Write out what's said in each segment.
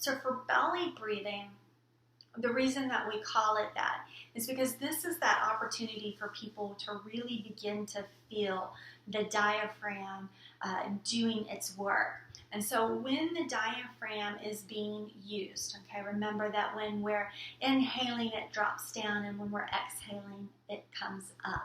So for belly breathing, the reason that we call it that is because this is that opportunity for people to really begin to feel the diaphragm doing its work. And so when the diaphragm is being used, okay, remember that when we're inhaling, it drops down, and when we're exhaling, it comes up.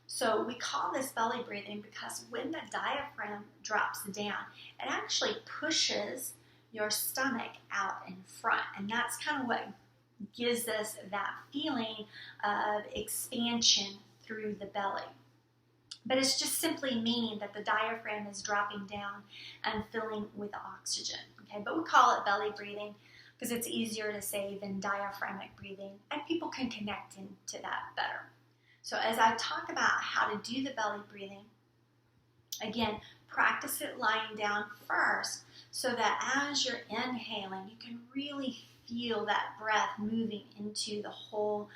So we call this belly breathing because when the diaphragm drops down, it actually pushes your stomach out in front. And that's kind of what gives us that feeling of expansion through the belly. But it's just simply meaning that the diaphragm is dropping down and filling with oxygen. Okay, but we call it belly breathing because it's easier to say than diaphragmatic breathing, and people can connect into that better. So as I talk about how to do the belly breathing, again, practice it lying down first so that as you're inhaling, you can really feel that breath moving into the whole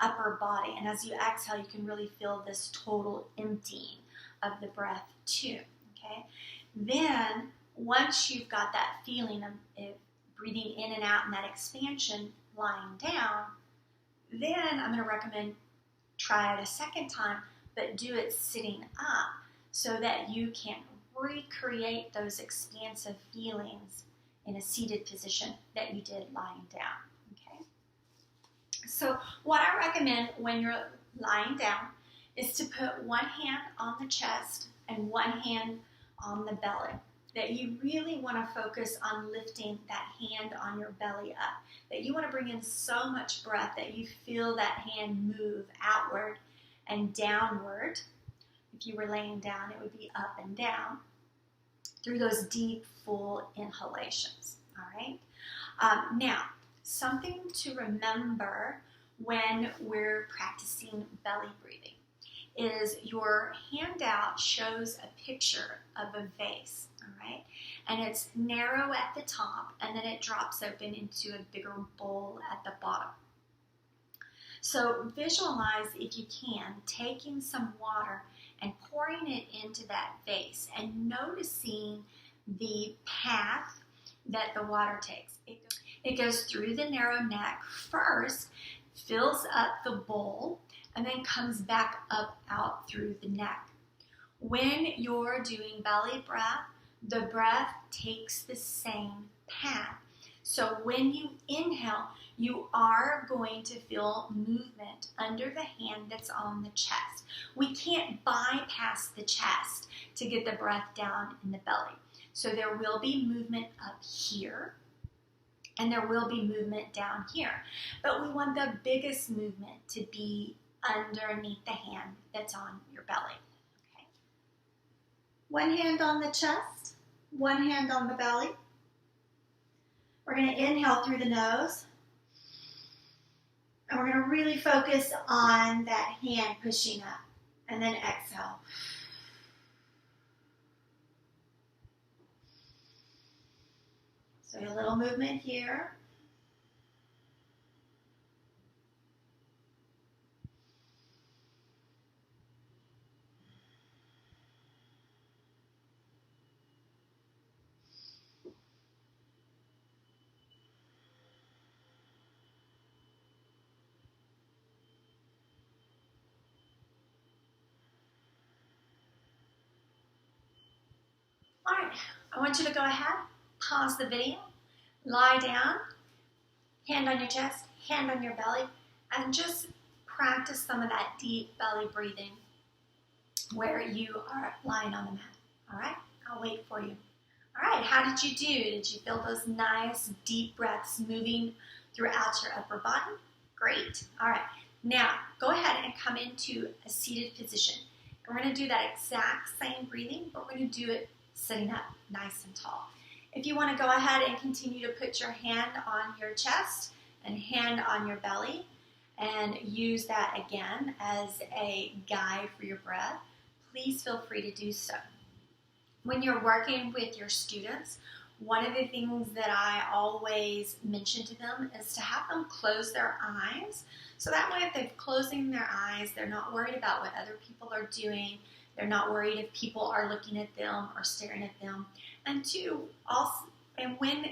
upper body. And as you exhale, you can really feel this total emptying of the breath too. Okay. Then once you've got that feeling of breathing in and out and that expansion lying down, then I'm going to recommend try it a second time, but do it sitting up so that you can recreate those expansive feelings in a seated position that you did lying down. Okay. So what I recommend when you're lying down is to put one hand on the chest and one hand on the belly. That you really want to focus on lifting that hand on your belly up. That you want to bring in so much breath that you feel that hand move outward and downward. If you were laying down, it would be up and down through those deep, full inhalations. All right. Now, something to remember when we're practicing belly breathing is your handout shows a picture of a vase, all right? And it's narrow at the top, and then it drops open into a bigger bowl at the bottom. So visualize, if you can, taking some water and pouring it into that vase and noticing the path that the water takes. It goes through the narrow neck first, fills up the bowl, and then comes back up out through the neck. When you're doing belly breath, the breath takes the same path. So when you inhale, you are going to feel movement under the hand that's on the chest. We can't bypass the chest to get the breath down in the belly. So there will be movement up here, and there will be movement down here. But we want the biggest movement to be underneath the hand that's on your belly. Okay. One hand on the chest, one hand on the belly. We're going to inhale through the nose. And we're going to really focus on that hand pushing up. And then exhale. So a little movement here. All right, I want you to go ahead, pause the video, lie down, hand on your chest, hand on your belly, and just practice some of that deep belly breathing where you are lying on the mat. All right, I'll wait for you. All right, how did you do? Did you feel those nice deep breaths moving throughout your upper body? Great. All right, now go ahead and come into a seated position. We're going to do that exact same breathing, but we're going to do it sitting up nice and tall. If you want to go ahead and continue to put your hand on your chest and hand on your belly and use that again as a guide for your breath, please feel free to do so. When you're working with your students, one of the things that I always mention to them is to have them close their eyes. So that way, if they're closing their eyes, they're not worried about what other people are doing. They're not worried if people are looking at them or staring at them. And two, also, and when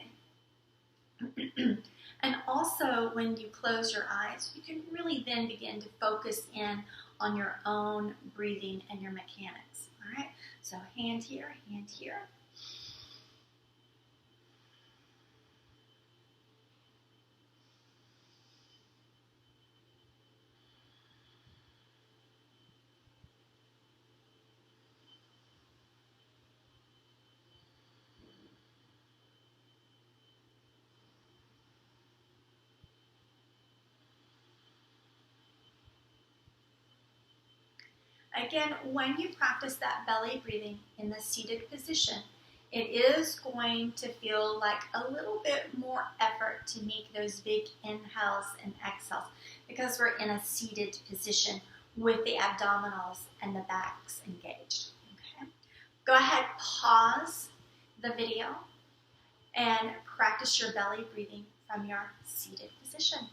And also, when you close your eyes, you can really then begin to focus in on your own breathing and your mechanics. All right, so hand here, hand here. Again, when you practice that belly breathing in the seated position, it is going to feel like a little bit more effort to make those big inhales and exhales because we're in a seated position with the abdominals and the backs engaged. Okay? Go ahead, pause the video and practice your belly breathing from your seated position.